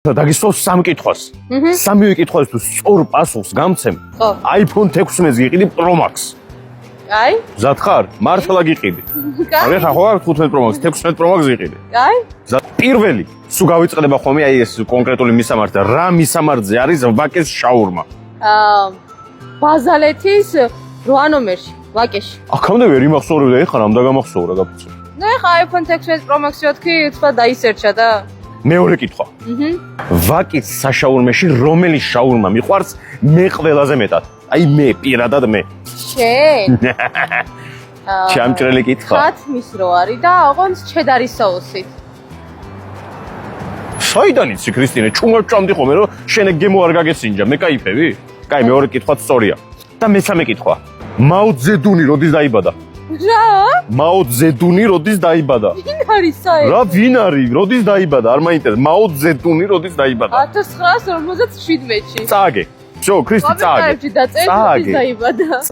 დაგისვავ სამ კითხვას. სამივე კითხვას თუ სწორ პასუხს გამცემ, iPhone 16-ს გიყიდი Pro Max. აი? მზად ხარ? მართლა გიყიდი. აი ხა ხო არ 15 Pro Max, 16 Pro Max გიყიდი. აი? პირველი, სულ გავიწყდება ხოლმე აი ეს კონკრეტული მისამართი, რა მისამართზე არის ვაკეს შაურმა. ბაზალეთის 8 ნომერში, ვაკეში. აქამდე ვერ იმახსოვრებდა, ეხლა რამ დაგამახსოვრა გაფიცე. ნუ ეხლა iPhone 16 Pro Max-ი ვთქვი, უცბად დაისერჩა და მეორე კითხვა. ვაკის საშაურმეში რომელი შაურმა მიყვარს მე ყველაზე მეტად? აი მე, პირადად მე. შენ? ჩამჭრელი კითხვა. ხათმის რო არის და ოღონდ ჩედარის соусით. საიდან იცი ქრისტინე, ჩუმად ჭამდი ხოლმე რომ შენ ეგ გემო არ გაგესინჯა, მე кайფები? კაი, მეორე კითხვაც სწორია. და მესამე კითხვა. მაო ძედუნი როდის დაიბადა? რა? მაო ძედუნი როდის დაიბადა? ვინ არის საერთოდ? რა ვინ არის? როდის დაიბადა? არ მაინტერესებს. მაო ძედუნი როდის დაიბადა? 1957-ში. წააგე. всё, ქრისტი წააგე. კომენტარებში დაწერეთ, როდის დაიბადა.